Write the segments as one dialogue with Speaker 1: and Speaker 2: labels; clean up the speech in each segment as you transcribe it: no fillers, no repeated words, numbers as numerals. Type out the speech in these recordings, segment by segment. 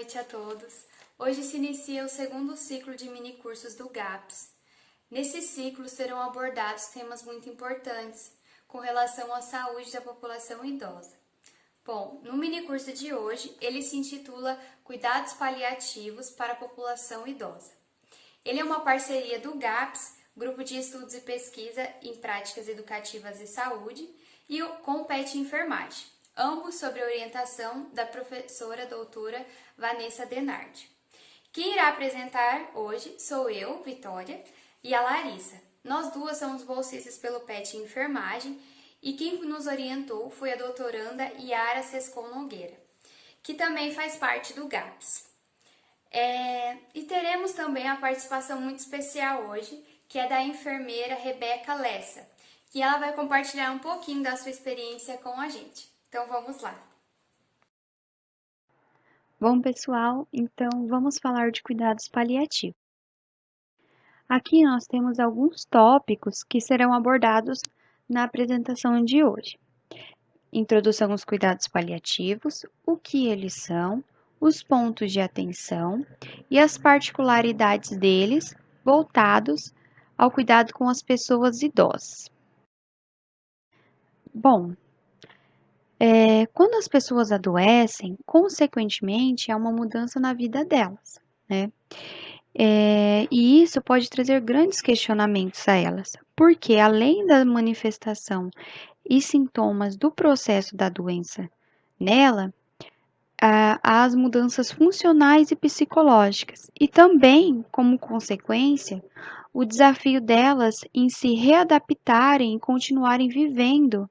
Speaker 1: noite a todos. Hoje se inicia o segundo ciclo de minicursos do GAPS. Nesse ciclo serão abordados temas muito importantes com relação à saúde da população idosa. Bom, no minicurso de hoje, ele se intitula Cuidados Paliativos para a População Idosa. Ele é uma parceria do GAPS, Grupo de Estudos e Pesquisa em Práticas Educativas e Saúde, e com o PET Enfermagem, ambos sob a orientação da professora doutora Vanessa Denardi. Quem irá apresentar hoje sou eu, Vitória, e a Larissa. Nós duas somos bolsistas pelo PET Enfermagem e quem nos orientou foi a doutoranda Yara Sescon Nogueira, que também faz parte do GAPS. E teremos também a participação muito especial hoje, que é da enfermeira Rebeca Lessa, que ela vai compartilhar um pouquinho da sua experiência com a gente. Então vamos lá.
Speaker 2: Bom, pessoal, então vamos falar de cuidados paliativos. Aqui nós temos alguns tópicos que serão abordados na apresentação de hoje. Introdução aos cuidados paliativos, o que eles são, os pontos de atenção e as particularidades deles voltados ao cuidado com as pessoas idosas. Bom, quando as pessoas adoecem, consequentemente, há uma mudança na vida delas, né? E isso pode trazer grandes questionamentos a elas, porque além da manifestação e sintomas do processo da doença nela, há as mudanças funcionais e psicológicas, e também, como consequência, o desafio delas em se readaptarem e continuarem vivendo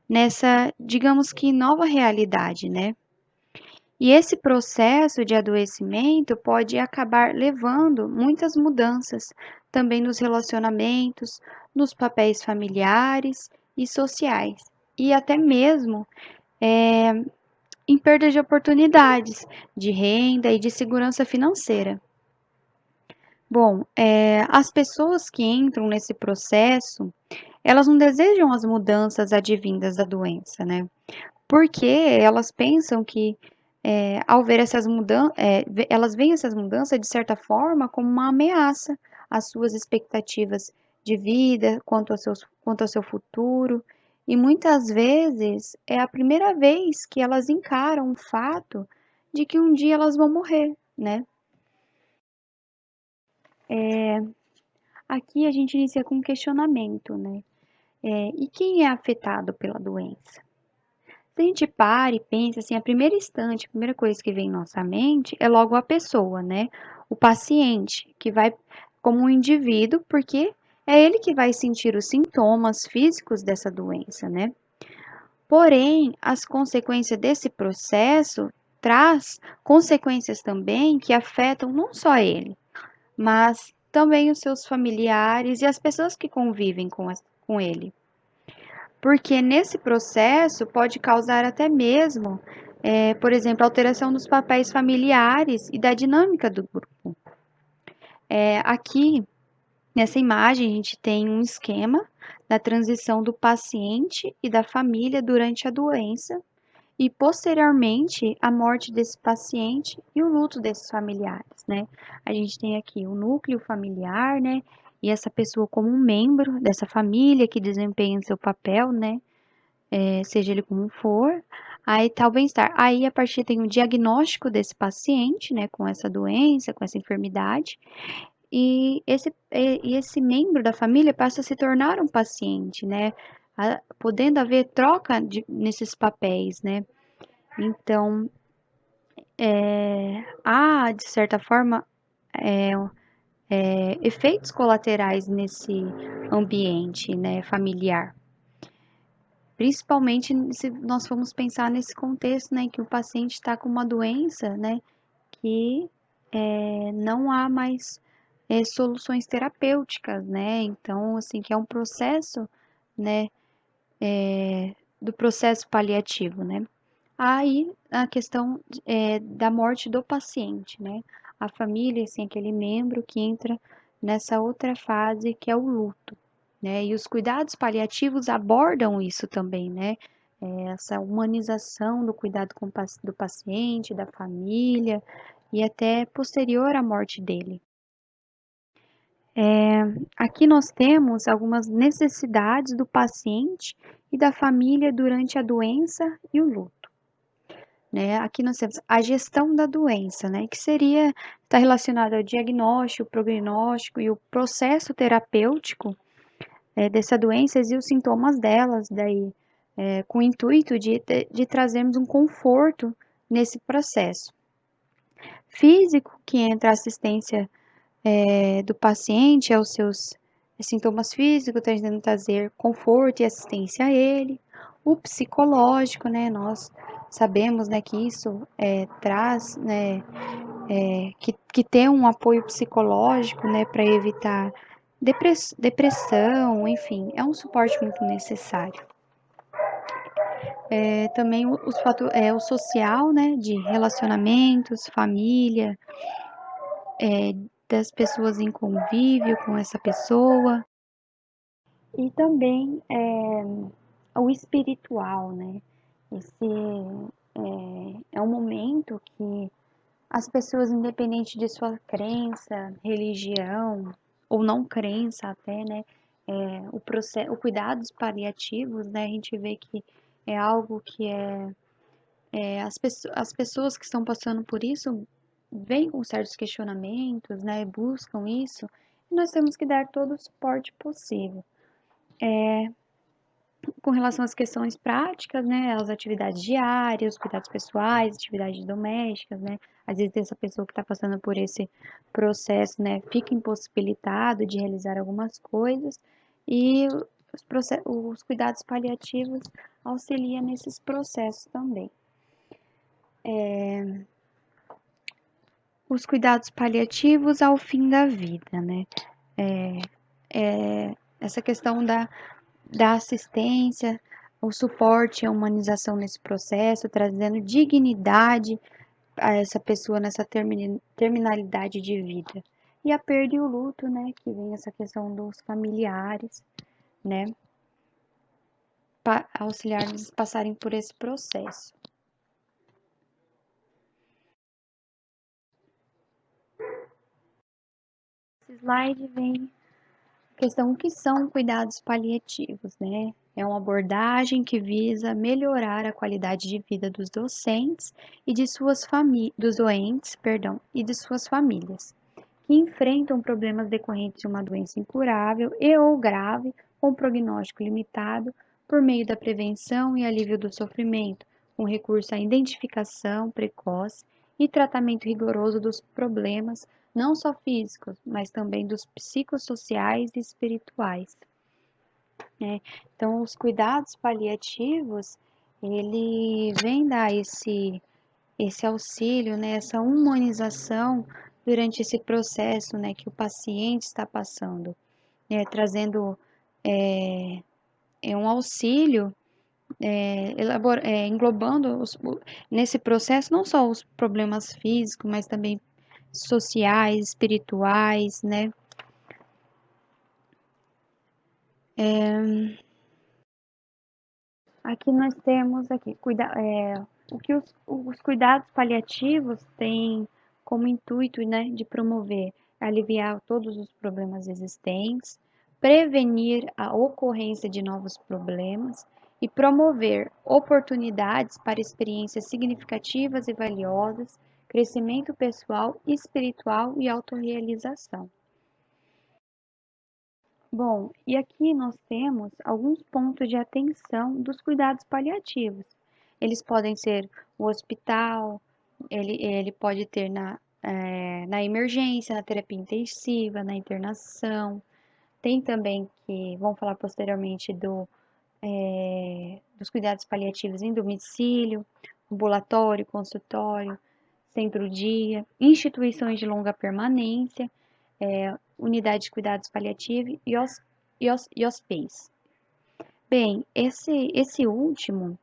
Speaker 2: nessa, digamos que, nova realidade, né? E esse processo de adoecimento pode acabar levando muitas mudanças também nos relacionamentos, nos papéis familiares e sociais, e até mesmo em perda de oportunidades, de renda e de segurança financeira. Bom, as pessoas que entram nesse processo, elas não desejam as mudanças advindas da doença, né? Porque elas pensam que ao ver essas mudanças, elas veem essas mudanças de certa forma como uma ameaça às suas expectativas de vida, quanto ao seu futuro, e muitas vezes é a primeira vez que elas encaram o fato de que um dia elas vão morrer, né? Aqui a gente inicia com um questionamento, né? E quem é afetado pela doença? Se a gente para e pensa assim, a primeira coisa que vem em nossa mente é logo a pessoa, né? O paciente, que vai como um indivíduo, porque é ele que vai sentir os sintomas físicos dessa doença, né? Porém, as consequências desse processo traz consequências também que afetam não só ele, mas também os seus familiares e as pessoas que convivem com ele. Porque nesse processo pode causar até mesmo, por exemplo, alteração dos papéis familiares e da dinâmica do grupo. Aqui, nessa imagem, a gente tem um esquema da transição do paciente e da família durante a doença e, posteriormente, a morte desse paciente e o luto desses familiares, né? A gente tem aqui o núcleo familiar, né? E essa pessoa como um membro dessa família que desempenha seu papel, né? Seja ele como for, aí tá o bem-estar. Aí, a partir tem o diagnóstico desse paciente, né, com essa doença, com essa enfermidade, e esse membro da família passa a se tornar um paciente, né, podendo haver troca nesses papéis, né. Então, há, de certa forma, efeitos colaterais nesse ambiente, né, familiar. Principalmente se nós formos pensar nesse contexto, né, que o paciente está com uma doença, né, que não há mais soluções terapêuticas, né, então, assim, que é um processo, né, do processo paliativo, né. Aí, a questão da morte do paciente, né, a família, assim, aquele membro que entra nessa outra fase que é o luto. Né? E os cuidados paliativos abordam isso também, né? Essa humanização do cuidado do paciente, da família, e até posterior à morte dele. Aqui nós temos algumas necessidades do paciente e da família durante a doença e o luto, né? Aqui nós temos a gestão da doença, né? Que seria, está relacionado ao diagnóstico, prognóstico e o processo terapêutico dessa doença e os sintomas delas, daí, com o intuito de trazermos um conforto nesse processo. Físico, que entra a assistência do paciente aos seus sintomas físicos, tentando trazer conforto e assistência a ele. O psicológico, né, nós sabemos, né, que isso traz, né, que ter um apoio psicológico, né, para evitar depressão, enfim, é um suporte muito necessário. Também o social, né, de relacionamentos, família, das pessoas em convívio com essa pessoa. E também o espiritual, né? Esse é um momento que as pessoas, independente de sua crença, religião ou não crença até, né? O cuidados paliativos, né? A gente vê que é algo que as pessoas que estão passando por isso vêm com certos questionamentos, né? Buscam isso, e nós temos que dar todo o suporte possível. Com relação às questões práticas, né, as atividades diárias, os cuidados pessoais, atividades domésticas, né, às vezes essa pessoa que está passando por esse processo, né, fica impossibilitado de realizar algumas coisas e os cuidados paliativos auxiliam nesses processos também. Os cuidados paliativos ao fim da vida, né, essa questão da assistência, o suporte e a humanização nesse processo, trazendo dignidade a essa pessoa nessa terminalidade de vida. E a perda e o luto, né, que vem essa questão dos familiares, né, auxiliar eles passarem por esse processo. Esse slide vem questão que são cuidados paliativos, né? É uma abordagem que visa melhorar a qualidade de vida dos docentes e de suas dos doentes, perdão, e de suas famílias, que enfrentam problemas decorrentes de uma doença incurável e ou grave com prognóstico limitado por meio da prevenção e alívio do sofrimento, com recurso à identificação precoce e tratamento rigoroso dos problemas não só físicos, mas também dos psicossociais e espirituais, né? Então, os cuidados paliativos, ele vem dar esse auxílio, né, essa humanização durante esse processo, né, que o paciente está passando, né, trazendo um auxílio, englobando nesse processo não só os problemas físicos, mas também sociais, espirituais, né? Aqui nós temos o que os cuidados paliativos têm como intuito, né, de promover, aliviar todos os problemas existentes, prevenir a ocorrência de novos problemas e promover oportunidades para experiências significativas e valiosas, crescimento pessoal, espiritual e autorrealização. Bom, e aqui nós temos alguns pontos de atenção dos cuidados paliativos. Eles podem ser o hospital, ele pode ter na emergência, na terapia intensiva, na internação. Tem também que, vamos falar posteriormente dos cuidados paliativos em domicílio, ambulatório, consultório, centro-dia, instituições de longa permanência, unidade de cuidados paliativos e hospícios. Bem, esse último,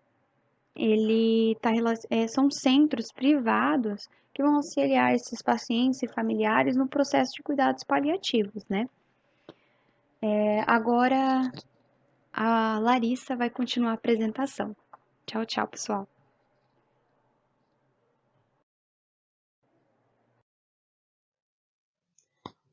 Speaker 2: são centros privados que vão auxiliar esses pacientes e familiares no processo de cuidados paliativos, né? Agora a Larissa vai continuar a apresentação. Tchau, tchau, pessoal.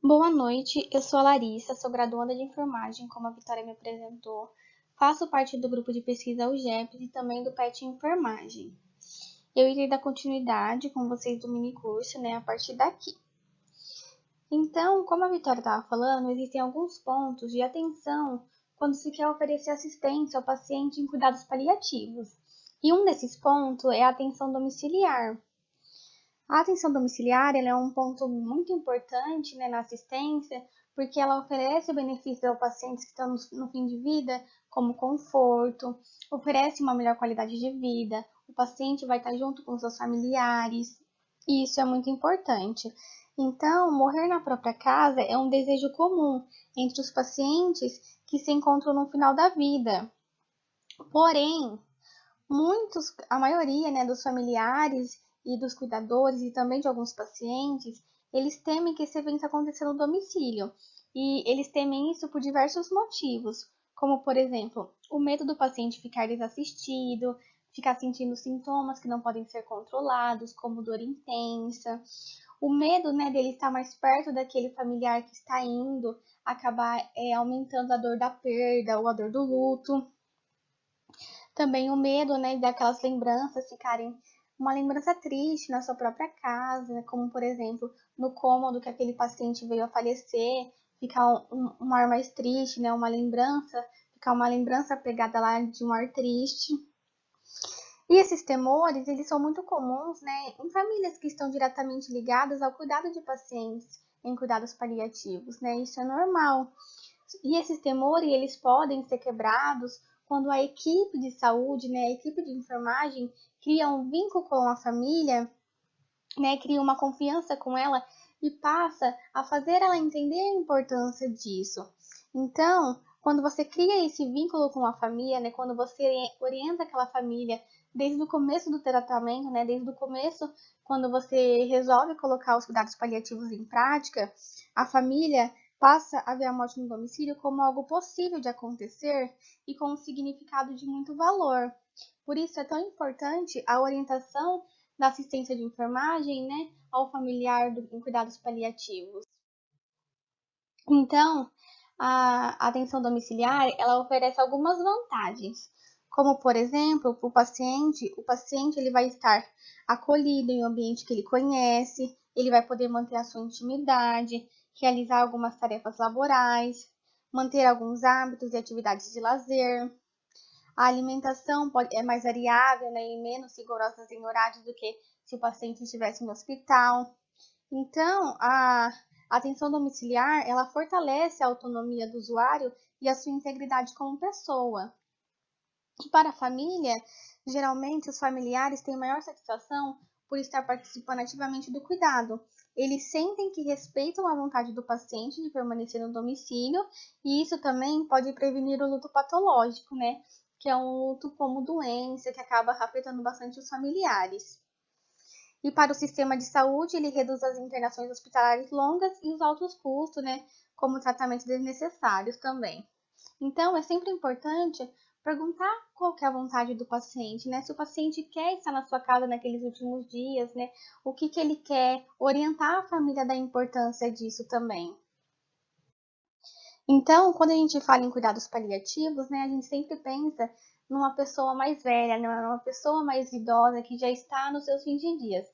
Speaker 3: Boa noite, eu sou a Larissa, sou graduanda de enfermagem, como a Vitória me apresentou. Faço parte do grupo de pesquisa UGEPS e também do PET Enfermagem. Eu irei dar continuidade com vocês do minicurso, né, a partir daqui. Então, como a Vitória estava falando, existem alguns pontos de atenção quando se quer oferecer assistência ao paciente em cuidados paliativos. E um desses pontos é a atenção domiciliar. A atenção domiciliar é um ponto muito importante, né, na assistência, porque ela oferece benefícios aos pacientes que estão no fim de vida, como conforto, oferece uma melhor qualidade de vida, o paciente vai estar junto com seus familiares, e isso é muito importante. Então, morrer na própria casa é um desejo comum entre os pacientes que se encontram no final da vida. Porém, a maioria, né, dos familiares e dos cuidadores e também de alguns pacientes, eles temem que esse evento aconteça no domicílio. E eles temem isso por diversos motivos, como, por exemplo, o medo do paciente ficar desassistido, ficar sentindo sintomas que não podem ser controlados, como dor intensa, o medo, né, dele estar mais perto daquele familiar que está indo, acabar aumentando a dor da perda ou a dor do luto. Também o medo, né, daquelas lembranças ficarem uma lembrança triste na sua própria casa, né, como, por exemplo, no cômodo que aquele paciente veio a falecer, ficar um ar mais triste, né, ficar uma lembrança pegada lá de um ar triste. E esses temores, eles são muito comuns, né, em famílias que estão diretamente ligadas ao cuidado de pacientes em cuidados paliativos, né, isso é normal. E esses temores, eles podem ser quebrados quando a equipe de saúde, né, a equipe de enfermagem cria um vínculo com a família, né, cria uma confiança com ela e passa a fazer ela entender a importância disso. Então, quando você cria esse vínculo com a família, né, quando você orienta aquela família desde o começo do tratamento, né, desde o começo, quando você resolve colocar os cuidados paliativos em prática, a família passa a ver a morte no domicílio como algo possível de acontecer e com um significado de muito valor. Por isso é tão importante a orientação da assistência de enfermagem, né, ao familiar em cuidados paliativos. Então, a atenção domiciliar, ela oferece algumas vantagens, como, por exemplo, para o paciente ele vai estar acolhido em um ambiente que ele conhece, ele vai poder manter a sua intimidade, realizar algumas tarefas laborais, manter alguns hábitos e atividades de lazer. A alimentação é mais variável, né, e menos rigorosa em horários do que se o paciente estivesse no hospital. Então, a atenção domiciliar, ela fortalece a autonomia do usuário e a sua integridade como pessoa. E para a família, geralmente os familiares têm maior satisfação por estar participando ativamente do cuidado. Eles sentem que respeitam a vontade do paciente de permanecer no domicílio, e isso também pode prevenir o luto patológico, né? Que é um luto como doença que acaba afetando bastante os familiares. E para o sistema de saúde, ele reduz as internações hospitalares longas e os altos custos, né? Como tratamentos desnecessários também. Então, é sempre importante perguntar qual que é a vontade do paciente, né? Se o paciente quer estar na sua casa naqueles últimos dias, né? O que ele quer, orientar a família da importância disso também. Então, quando a gente fala em cuidados paliativos, né, a gente sempre pensa numa pessoa mais velha, né, numa pessoa mais idosa que já está nos seus fins de dias.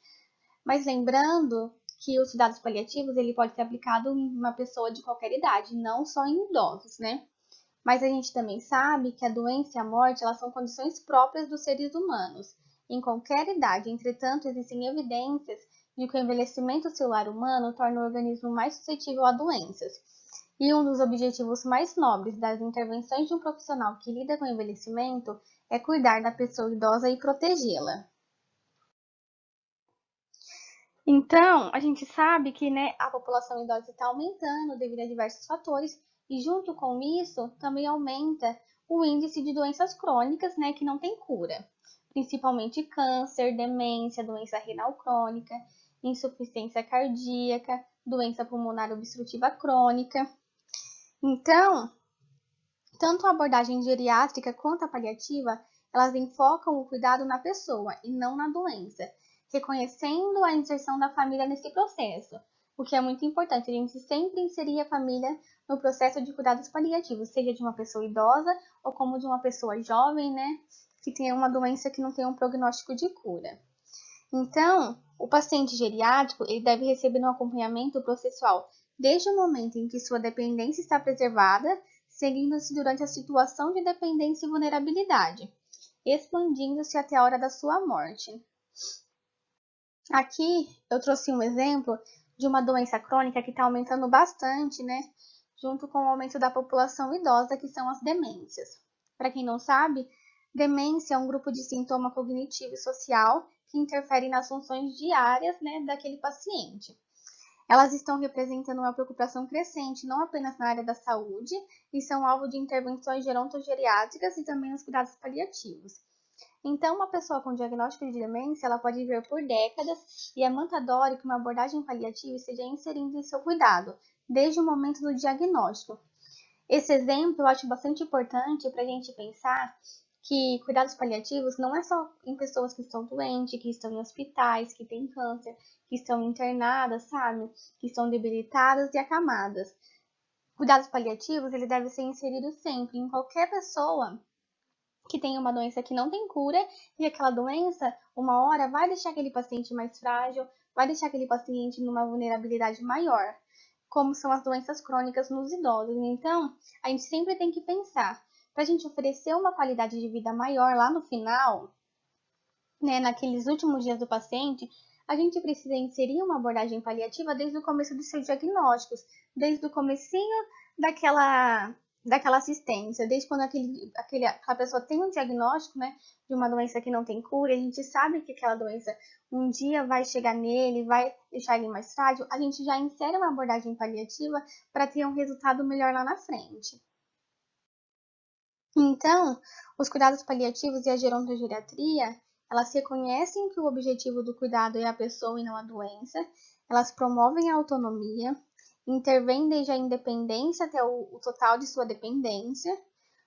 Speaker 3: Mas lembrando que os cuidados paliativos ele pode ser aplicado em uma pessoa de qualquer idade, não só em idosos, né? Mas a gente também sabe que a doença e a morte elas são condições próprias dos seres humanos, em qualquer idade. Entretanto, existem evidências de que o envelhecimento celular humano torna o organismo mais suscetível a doenças. E um dos objetivos mais nobres das intervenções de um profissional que lida com o envelhecimento é cuidar da pessoa idosa e protegê-la. Então, a gente sabe que, né, a população idosa está aumentando devido a diversos fatores e junto com isso também aumenta o índice de doenças crônicas, né, que não tem cura, principalmente câncer, demência, doença renal crônica, insuficiência cardíaca, doença pulmonar obstrutiva crônica. Então, tanto a abordagem geriátrica quanto a paliativa, elas enfocam o cuidado na pessoa e não na doença, reconhecendo a inserção da família nesse processo, o que é muito importante, a gente sempre inserir a família no processo de cuidados paliativos, seja de uma pessoa idosa ou como de uma pessoa jovem, né, que tenha uma doença que não tem um prognóstico de cura. Então, o paciente geriátrico ele deve receber um acompanhamento processual desde o momento em que sua dependência está preservada, seguindo-se durante a situação de dependência e vulnerabilidade, expandindo-se até a hora da sua morte. Aqui eu trouxe um exemplo de uma doença crônica que está aumentando bastante, né? Junto com o aumento da população idosa, que são as demências. Para quem não sabe, demência é um grupo de sintoma cognitivo e social que interfere nas funções diárias, né, daquele paciente. Elas estão representando uma preocupação crescente não apenas na área da saúde e são alvo de intervenções gerontogeriátricas e também nos cuidados paliativos. Então, uma pessoa com diagnóstico de demência, ela pode viver por décadas e é mandatório que uma abordagem paliativa esteja inserida em seu cuidado, desde o momento do diagnóstico. Esse exemplo eu acho bastante importante para a gente pensar que cuidados paliativos não é só em pessoas que estão doentes, que estão em hospitais, que têm câncer, que estão internadas, sabe? Que estão debilitadas e acamadas. Cuidados paliativos, ele deve ser inserido sempre em qualquer pessoa que tem uma doença que não tem cura e aquela doença, uma hora, vai deixar aquele paciente mais frágil, vai deixar aquele paciente numa vulnerabilidade maior, como são as doenças crônicas nos idosos. Então, a gente sempre tem que pensar, para a gente oferecer uma qualidade de vida maior lá no final, né, naqueles últimos dias do paciente, a gente precisa inserir uma abordagem paliativa desde o começo dos seus diagnósticos, desde o comecinho daquela assistência, desde quando aquela pessoa tem um diagnóstico, né, de uma doença que não tem cura, a gente sabe que aquela doença um dia vai chegar nele, vai deixar ele mais frágil, a gente já insere uma abordagem paliativa para ter um resultado melhor lá na frente. Então, os cuidados paliativos e a gerontogeriatria, elas reconhecem que o objetivo do cuidado é a pessoa e não a doença, elas promovem a autonomia, intervêm desde a independência até o total de sua dependência,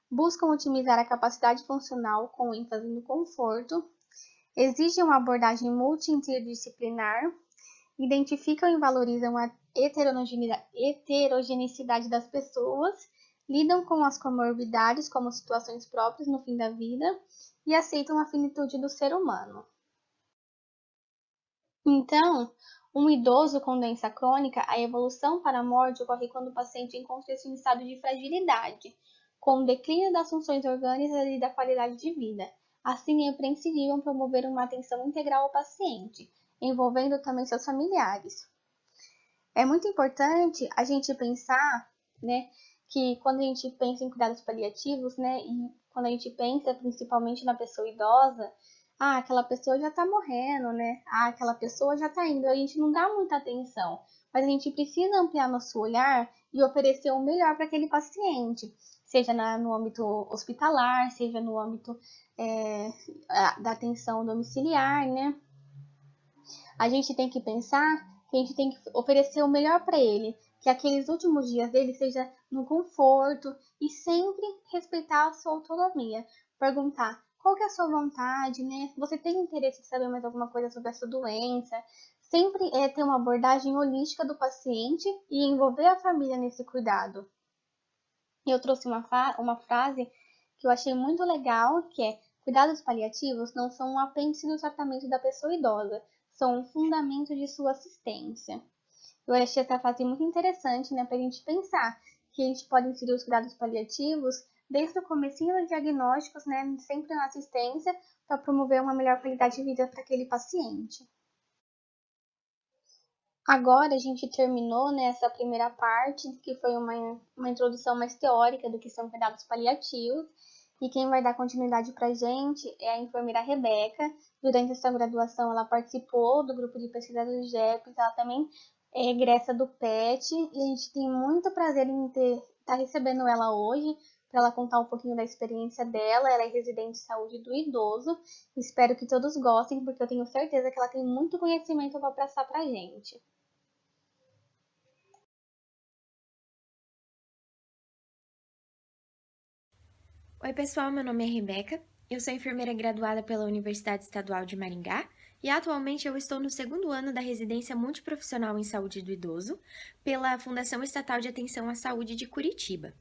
Speaker 3: buscam otimizar a capacidade funcional com ênfase no conforto, exigem uma abordagem multi-interdisciplinar, identificam e valorizam a heterogeneidade das pessoas, lidam com as comorbidades como situações próprias no fim da vida e aceitam a finitude do ser humano. Então, um idoso com doença crônica, a evolução para a morte ocorre quando o paciente encontra-se em estado de fragilidade, com o declínio das funções orgânicas e da qualidade de vida. Assim, é imprescindível promover uma atenção integral ao paciente, envolvendo também seus familiares. É muito importante a gente pensar, né, que quando a gente pensa em cuidados paliativos, né, e quando a gente pensa principalmente na pessoa idosa, aquela pessoa já tá morrendo, né, aquela pessoa já tá indo, a gente não dá muita atenção, mas a gente precisa ampliar nosso olhar e oferecer o melhor para aquele paciente, seja no âmbito hospitalar, seja no âmbito da atenção domiciliar, né. A gente tem que pensar que a gente tem que oferecer o melhor para ele, que aqueles últimos dias dele seja no conforto e sempre respeitar a sua autonomia. Perguntar qual que é a sua vontade, né? Você tem interesse em saber mais alguma coisa sobre essa doença? Sempre ter uma abordagem holística do paciente e envolver a família nesse cuidado. Eu trouxe uma frase que eu achei muito legal, que é: cuidados paliativos não são um apêndice do tratamento da pessoa idosa, são um fundamento de sua assistência. Eu achei essa frase muito interessante, né, para a gente pensar que a gente pode inserir os cuidados paliativos desde o comecinho dos diagnósticos, né, sempre na assistência, para promover uma melhor qualidade de vida para aquele paciente. Agora a gente terminou, né, essa primeira parte, que foi uma introdução mais teórica do que são cuidados paliativos. E quem vai dar continuidade para a gente é a enfermeira Rebeca. Durante essa graduação, ela participou do grupo de pesquisa do GEPS, ela também é egressa do PET, e a gente tem muito prazer em estar recebendo ela hoje, para ela contar um pouquinho da experiência dela. Ela é residente de saúde do idoso. Espero que todos gostem, porque eu tenho certeza que ela tem muito conhecimento para passar para a gente.
Speaker 4: Oi, pessoal, meu nome é Rebeca, eu sou enfermeira graduada pela Universidade Estadual de Maringá e atualmente eu estou no segundo ano da residência multiprofissional em saúde do idoso pela Fundação Estatal de Atenção à Saúde de Curitiba.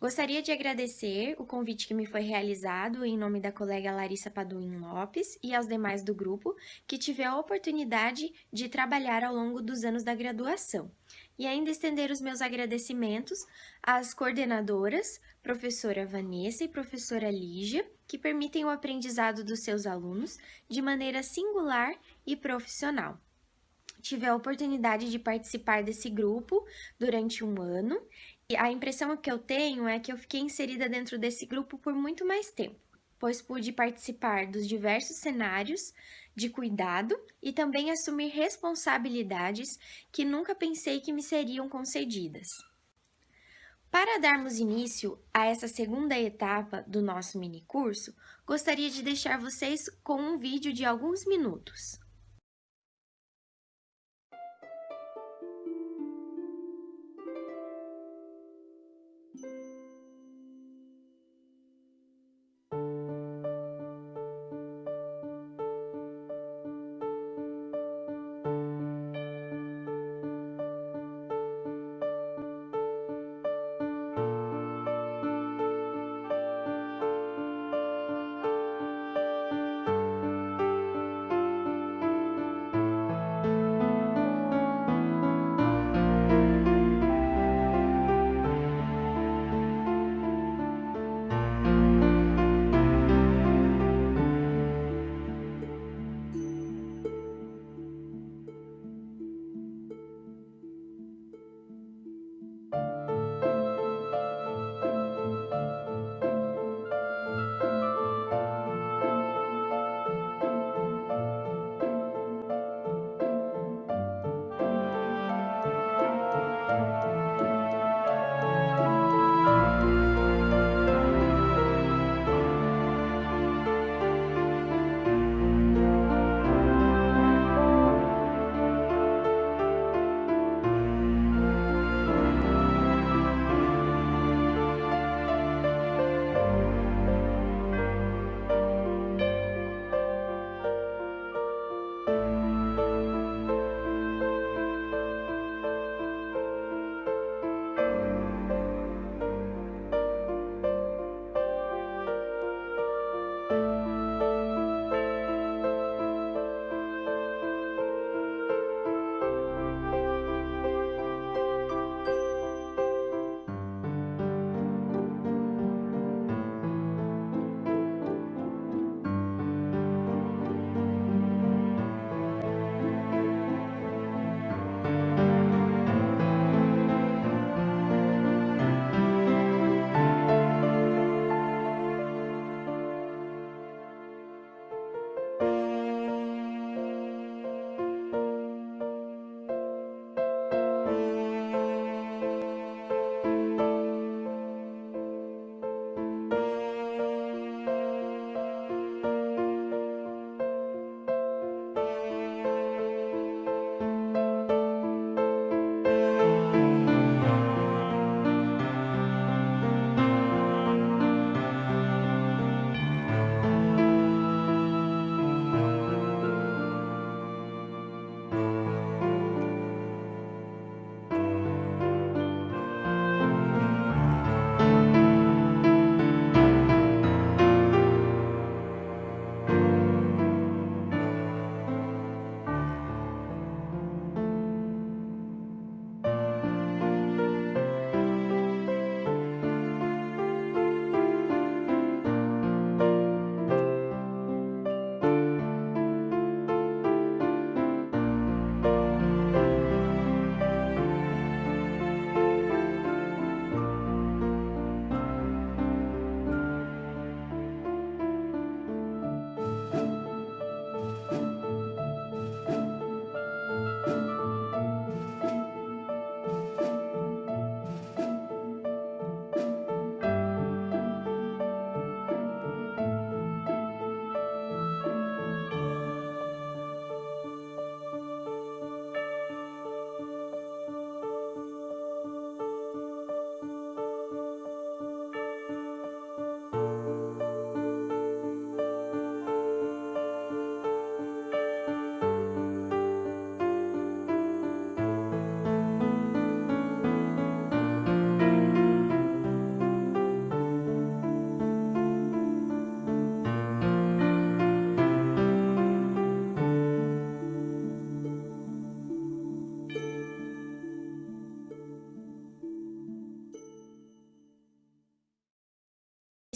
Speaker 4: Gostaria de agradecer o convite que me foi realizado em nome da colega Larissa Paduim Lopes e aos demais do grupo que tive a oportunidade de trabalhar ao longo dos anos da graduação. E ainda estender os meus agradecimentos às coordenadoras, professora Vanessa e professora Lígia, que permitem o aprendizado dos seus alunos de maneira singular e profissional. Tive a oportunidade de participar desse grupo durante um ano e a impressão que eu tenho é que eu fiquei inserida dentro desse grupo por muito mais tempo, pois pude participar dos diversos cenários de cuidado e também assumir responsabilidades que nunca pensei que me seriam concedidas. Para darmos início a essa segunda etapa do nosso minicurso, gostaria de deixar vocês com um vídeo de alguns minutos.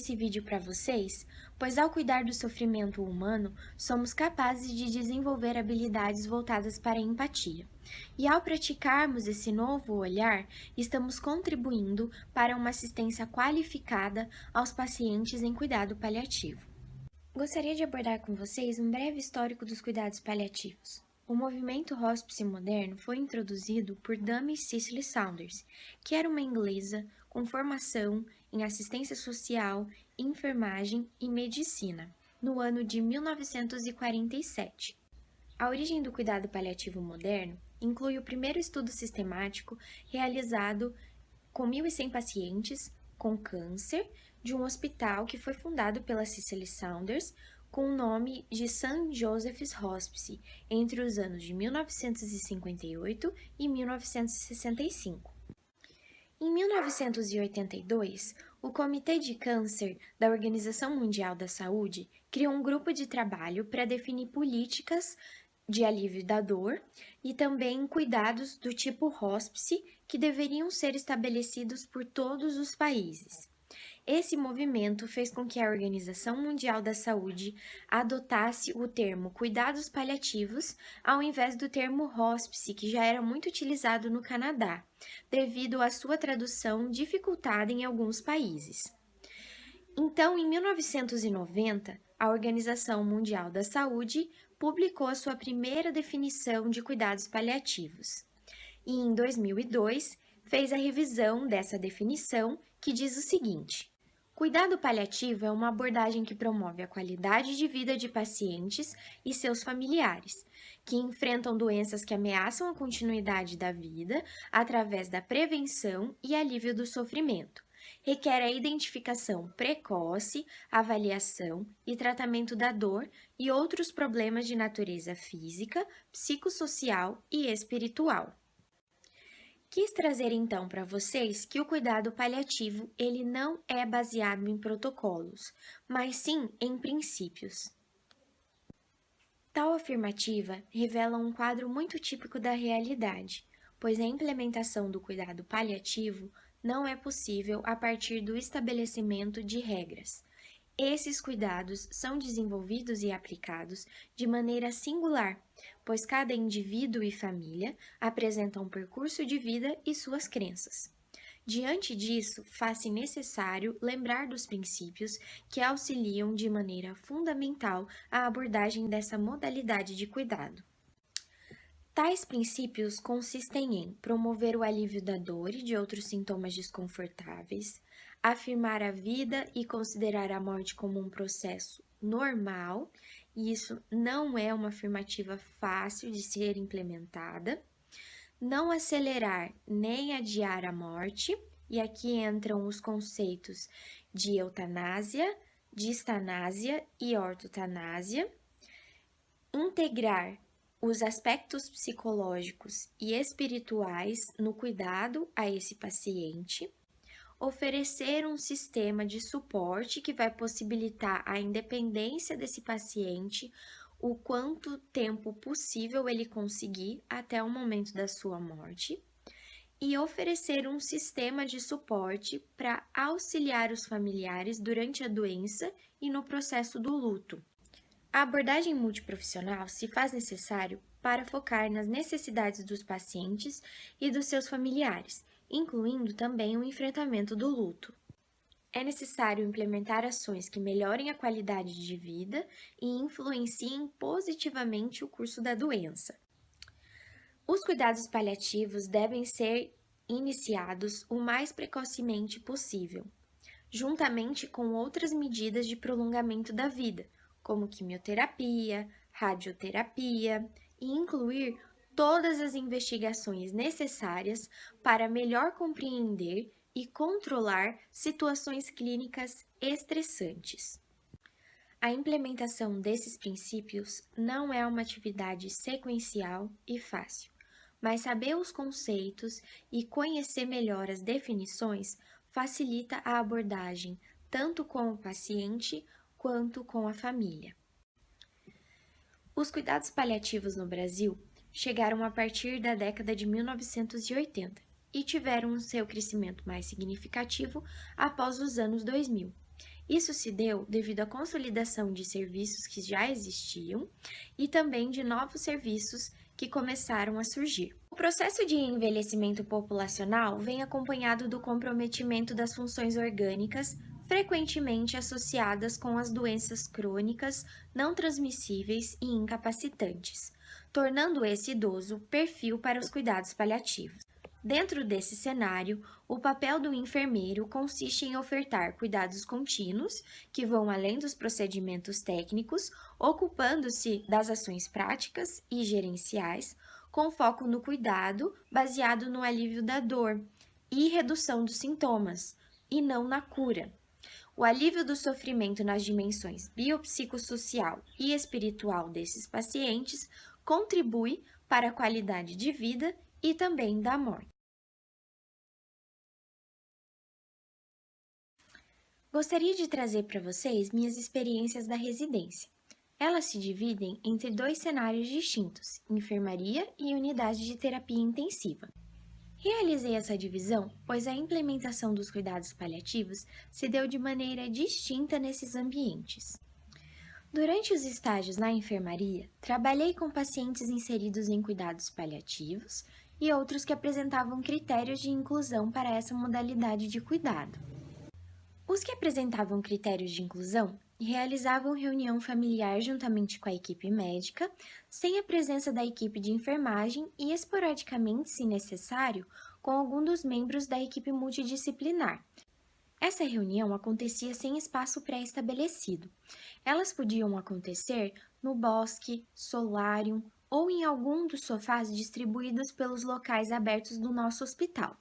Speaker 4: esse vídeo para vocês, pois ao cuidar do sofrimento humano, somos capazes de desenvolver habilidades voltadas para a empatia. E ao praticarmos esse novo olhar, estamos contribuindo para uma assistência qualificada aos pacientes em cuidado paliativo. Gostaria de abordar com vocês um breve histórico dos cuidados paliativos. O movimento hospice moderno foi introduzido por Dame Cicely Saunders, que era uma inglesa com formação em assistência social, enfermagem e medicina, no ano de 1947. A origem do cuidado paliativo moderno inclui o primeiro estudo sistemático realizado com 1.100 pacientes com câncer de um hospital que foi fundado pela Cicely Saunders com o nome de St. Joseph's Hospice entre os anos de 1958 e 1965. Em 1982, o Comitê de Câncer da Organização Mundial da Saúde criou um grupo de trabalho para definir políticas de alívio da dor e também cuidados do tipo hospice que deveriam ser estabelecidos por todos os países. Esse movimento fez com que a Organização Mundial da Saúde adotasse o termo cuidados paliativos ao invés do termo hospice, que já era muito utilizado no Canadá, devido à sua tradução dificultada em alguns países. Então, em 1990, a Organização Mundial da Saúde publicou a sua primeira definição de cuidados paliativos. E em 2002, fez a revisão dessa definição, que diz o seguinte: cuidado paliativo é uma abordagem que promove a qualidade de vida de pacientes e seus familiares, que enfrentam doenças que ameaçam a continuidade da vida através da prevenção e alívio do sofrimento. Requer a identificação precoce, avaliação e tratamento da dor e outros problemas de natureza física, psicossocial e espiritual. Quis trazer então para vocês que o cuidado paliativo ele não é baseado em protocolos, mas sim em princípios. Tal afirmativa revela um quadro muito típico da realidade, pois a implementação do cuidado paliativo não é possível a partir do estabelecimento de regras. Esses cuidados são desenvolvidos e aplicados de maneira singular, pois cada indivíduo e família apresentam um percurso de vida e suas crenças. Diante disso, faz-se necessário lembrar dos princípios que auxiliam de maneira fundamental a abordagem dessa modalidade de cuidado. Tais princípios consistem em promover o alívio da dor e de outros sintomas desconfortáveis, afirmar a vida e considerar a morte como um processo normal, e isso não é uma afirmativa fácil de ser implementada, não acelerar nem adiar a morte, e aqui entram os conceitos de eutanásia, distanásia e ortotanásia, integrar os aspectos psicológicos e espirituais no cuidado a esse paciente, oferecer um sistema de suporte que vai possibilitar a independência desse paciente, o quanto tempo possível ele conseguir até o momento da sua morte, e oferecer um sistema de suporte para auxiliar os familiares durante a doença e no processo do luto. A abordagem multiprofissional se faz necessário para focar nas necessidades dos pacientes e dos seus familiares, incluindo também o enfrentamento do luto. É necessário implementar ações que melhorem a qualidade de vida e influenciem positivamente o curso da doença. Os cuidados paliativos devem ser iniciados o mais precocemente possível, juntamente com outras medidas de prolongamento da vida, como quimioterapia, radioterapia, e incluir todas as investigações necessárias para melhor compreender e controlar situações clínicas estressantes. A implementação desses princípios não é uma atividade sequencial e fácil, mas saber os conceitos e conhecer melhor as definições facilita a abordagem tanto com o paciente quanto com a família. Os cuidados paliativos no Brasil chegaram a partir da década de 1980 e tiveram seu crescimento mais significativo após os anos 2000. Isso se deu devido à consolidação de serviços que já existiam e também de novos serviços que começaram a surgir. O processo de envelhecimento populacional vem acompanhado do comprometimento das funções orgânicas, frequentemente associadas com as doenças crônicas, não transmissíveis e incapacitantes, tornando esse idoso perfil para os cuidados paliativos. Dentro desse cenário, o papel do enfermeiro consiste em ofertar cuidados contínuos, que vão além dos procedimentos técnicos, ocupando-se das ações práticas e gerenciais, com foco no cuidado baseado no alívio da dor e redução dos sintomas, e não na cura. O alívio do sofrimento nas dimensões biopsicossocial e espiritual desses pacientes contribui para a qualidade de vida e também da morte. Gostaria de trazer para vocês minhas experiências da residência. Elas se dividem entre 2 cenários distintos, enfermaria e unidade de terapia intensiva. Realizei essa divisão, pois a implementação dos cuidados paliativos se deu de maneira distinta nesses ambientes. Durante os estágios na enfermaria, trabalhei com pacientes inseridos em cuidados paliativos e outros que apresentavam critérios de inclusão para essa modalidade de cuidado. Os que apresentavam critérios de inclusão realizavam reunião familiar juntamente com a equipe médica, sem a presença da equipe de enfermagem e, esporadicamente, se necessário, com algum dos membros da equipe multidisciplinar. Essa reunião acontecia sem espaço pré-estabelecido. Elas podiam acontecer no bosque, solário ou em algum dos sofás distribuídos pelos locais abertos do nosso hospital.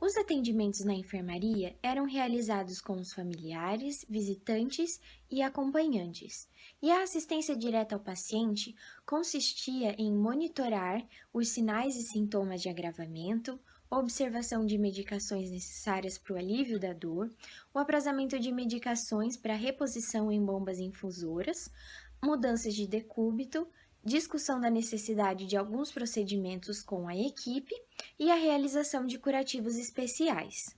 Speaker 4: Os atendimentos na enfermaria eram realizados com os familiares, visitantes e acompanhantes, e a assistência direta ao paciente consistia em monitorar os sinais e sintomas de agravamento, observação de medicações necessárias para o alívio da dor, o aprazamento de medicações para reposição em bombas infusoras, mudanças de decúbito, discussão da necessidade de alguns procedimentos com a equipe e a realização de curativos especiais.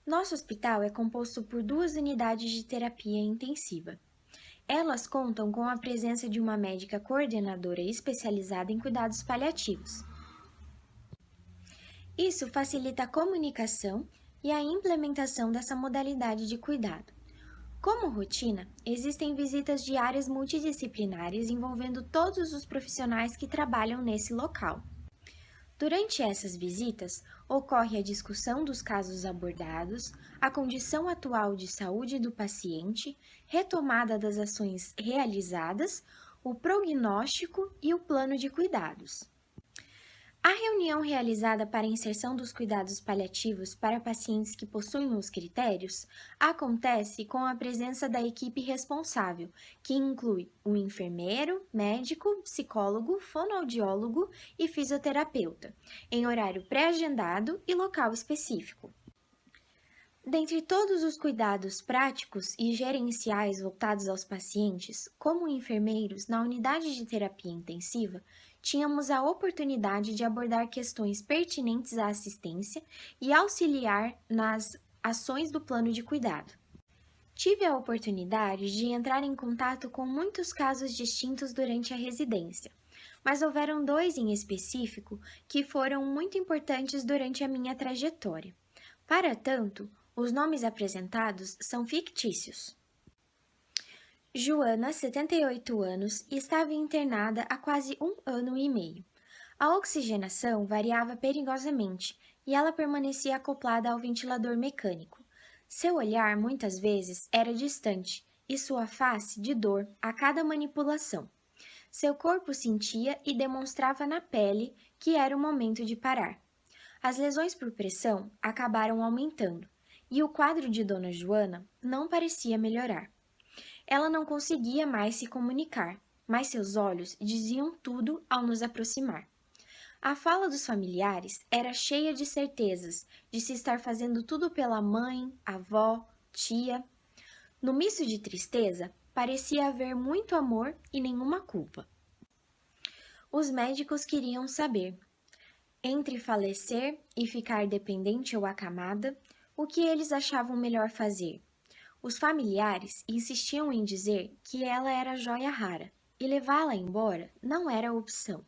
Speaker 4: Nosso hospital é composto por 2 unidades de terapia intensiva. Elas contam com a presença de uma médica coordenadora especializada em cuidados paliativos. Isso facilita a comunicação e a implementação dessa modalidade de cuidado. Como rotina, existem visitas diárias multidisciplinares envolvendo todos os profissionais que trabalham nesse local. Durante essas visitas, ocorre a discussão dos casos abordados, a condição atual de saúde do paciente, retomada das ações realizadas, o prognóstico e o plano de cuidados. A reunião realizada para a inserção dos cuidados paliativos para pacientes que possuem os critérios acontece com a presença da equipe responsável, que inclui o enfermeiro, médico, psicólogo, fonoaudiólogo e fisioterapeuta, em horário pré-agendado e local específico. Dentre todos os cuidados práticos e gerenciais voltados aos pacientes, como enfermeiros na unidade de terapia intensiva, tínhamos a oportunidade de abordar questões pertinentes à assistência e auxiliar nas ações do plano de cuidado. Tive a oportunidade de entrar em contato com muitos casos distintos durante a residência, mas houveram 2 em específico que foram muito importantes durante a minha trajetória. Para tanto, os nomes apresentados são fictícios. Joana, 78 anos, estava internada há quase 1 ano e meio. A oxigenação variava perigosamente e ela permanecia acoplada ao ventilador mecânico. Seu olhar, muitas vezes, era distante e sua face de dor a cada manipulação. Seu corpo sentia e demonstrava na pele que era o momento de parar. As lesões por pressão acabaram aumentando e o quadro de Dona Joana não parecia melhorar. Ela não conseguia mais se comunicar, mas seus olhos diziam tudo ao nos aproximar. A fala dos familiares era cheia de certezas de se estar fazendo tudo pela mãe, avó, tia. No misto de tristeza, parecia haver muito amor e nenhuma culpa. Os médicos queriam saber. Entre falecer e ficar dependente ou acamada, o que eles achavam melhor fazer. Os familiares insistiam em dizer que ela era joia rara e levá-la embora não era opção.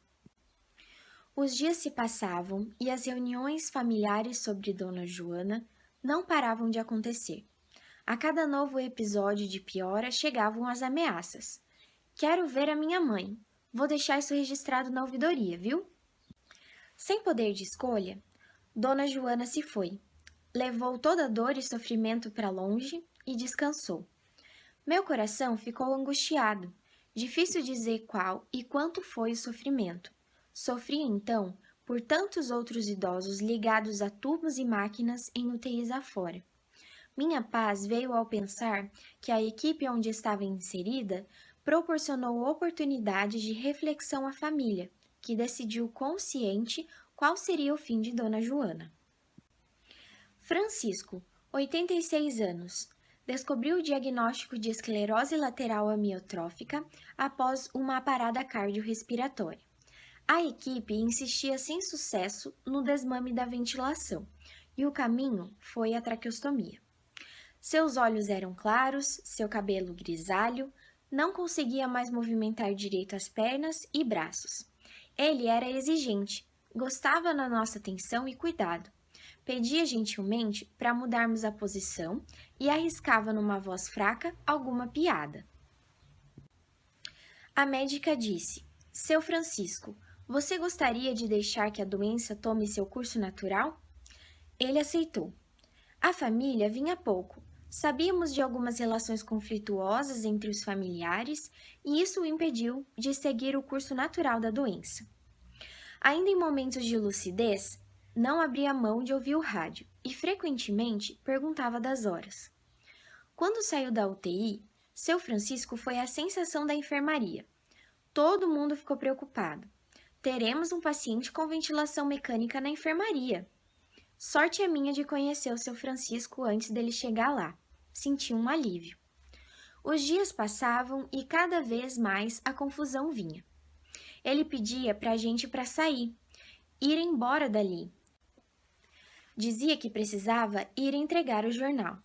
Speaker 4: Os dias se passavam e as reuniões familiares sobre Dona Joana não paravam de acontecer. A cada novo episódio de piora chegavam as ameaças. Quero ver a minha mãe. Vou deixar isso registrado na ouvidoria, viu? Sem poder de escolha, Dona Joana se foi. Levou toda a dor e sofrimento para longe e descansou. Meu coração ficou angustiado. Difícil dizer qual e quanto foi o sofrimento. Sofri, então, por tantos outros idosos ligados a tubos e máquinas em UTIs afora. Minha paz veio ao pensar que a equipe onde estava inserida proporcionou oportunidades de reflexão à família, que decidiu consciente qual seria o fim de Dona Joana. Francisco, 86 anos, descobriu o diagnóstico de esclerose lateral amiotrófica após uma parada cardiorrespiratória. A equipe insistia sem sucesso no desmame da ventilação, e o caminho foi a traqueostomia. Seus olhos eram claros, seu cabelo grisalho, não conseguia mais movimentar direito as pernas e braços. Ele era exigente, gostava da nossa atenção e cuidado. Pedia gentilmente para mudarmos a posição e arriscava numa voz fraca alguma piada. A médica disse: Seu Francisco, você gostaria de deixar que a doença tome seu curso natural? Ele aceitou. A família vinha pouco. Sabíamos de algumas relações conflituosas entre os familiares e isso o impediu de seguir o curso natural da doença. Ainda em momentos de lucidez, não abria mão de ouvir o rádio e frequentemente perguntava das horas. Quando saiu da UTI, seu Francisco foi a sensação da enfermaria. Todo mundo ficou preocupado. Teremos um paciente com ventilação mecânica na enfermaria. Sorte é minha de conhecer o seu Francisco antes dele chegar lá. Senti um alívio. Os dias passavam e cada vez mais a confusão vinha. Ele pedia para a gente para sair, ir embora dali. Dizia que precisava ir entregar o jornal.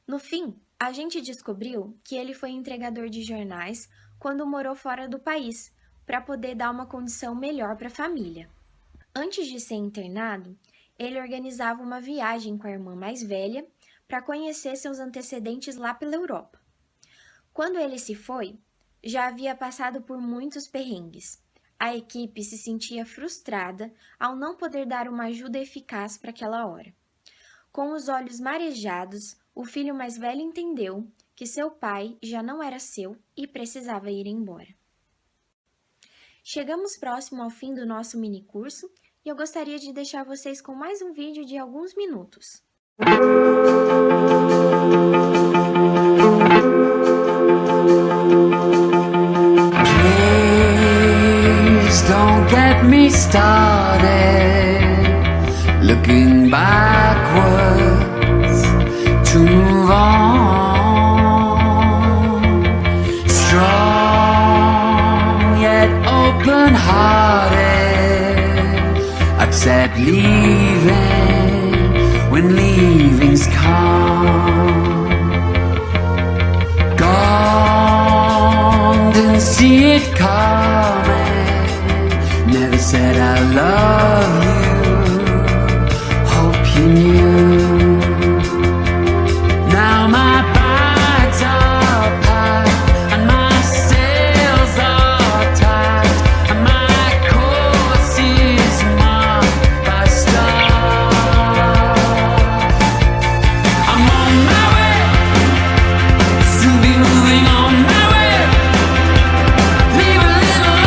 Speaker 4: No fim, a gente descobriu que ele foi entregador de jornais quando morou fora do país, para poder dar uma condição melhor para a família. Antes de ser internado, ele organizava uma viagem com a irmã mais velha para conhecer seus antecedentes lá pela Europa. Quando ele se foi, já havia passado por muitos perrengues. A equipe se sentia frustrada ao não poder dar uma ajuda eficaz para aquela hora. Com os olhos marejados, o filho mais velho entendeu que seu pai já não era seu e precisava ir embora. Chegamos próximo ao fim do nosso minicurso e eu gostaria de deixar vocês com mais um vídeo de alguns minutos.
Speaker 5: Please don't get me started looking backwards to move on. Strong yet open-hearted, accept leaving when leavings come. Gone, didn't see it coming, never said I love you, hope you knew. Now my bags are packed and my sails are tacked and my course is marked by stars. I'm on my way, soon be moving on my way. Leave a little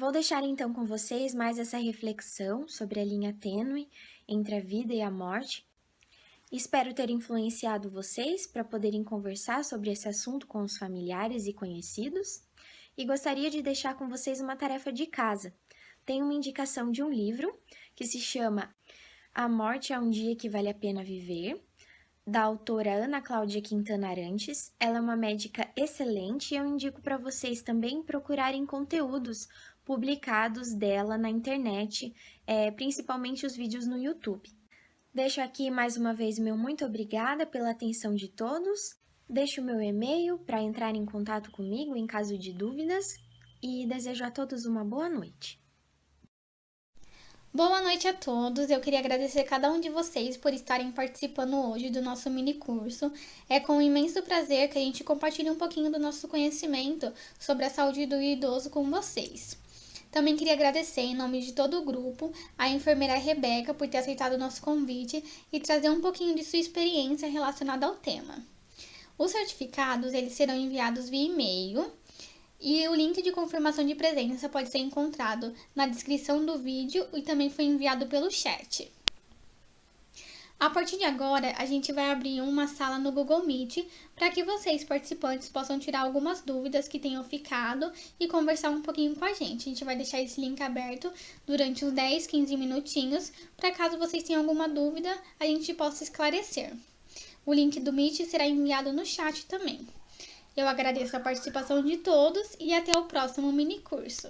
Speaker 4: Vou deixar então com vocês mais essa reflexão sobre a linha tênue entre a vida e a morte. Espero ter influenciado vocês para poderem conversar sobre esse assunto com os familiares e conhecidos. E gostaria de deixar com vocês uma tarefa de casa. Tem uma indicação de um livro que se chama A Morte é um Dia que Vale a Pena Viver, da autora Ana Cláudia Quintana Arantes. Ela é uma médica excelente e eu indico para vocês também procurarem conteúdos publicados dela na internet, principalmente os vídeos no YouTube. Deixo aqui mais uma vez meu muito obrigada pela atenção de todos. Deixo o meu e-mail para entrar em contato comigo em caso de dúvidas e desejo a todos uma boa noite.
Speaker 3: Boa noite a todos, eu queria agradecer a cada um de vocês por estarem participando hoje do nosso mini curso. É com imenso prazer que a gente compartilha um pouquinho do nosso conhecimento sobre a saúde do idoso com vocês. Também queria agradecer em nome de todo o grupo a enfermeira Rebeca por ter aceitado o nosso convite e trazer um pouquinho de sua experiência relacionada ao tema. Os certificados eles serão enviados via e-mail. E o link de confirmação de presença pode ser encontrado na descrição do vídeo e também foi enviado pelo chat. A partir de agora, a gente vai abrir uma sala no Google Meet para que vocês, participantes, possam tirar algumas dúvidas que tenham ficado e conversar um pouquinho com a gente. A gente vai deixar esse link aberto durante uns 10, 15 minutinhos, para caso vocês tenham alguma dúvida, a gente possa esclarecer. O link do Meet será enviado no chat também. Eu agradeço a participação de todos e até o próximo mini curso.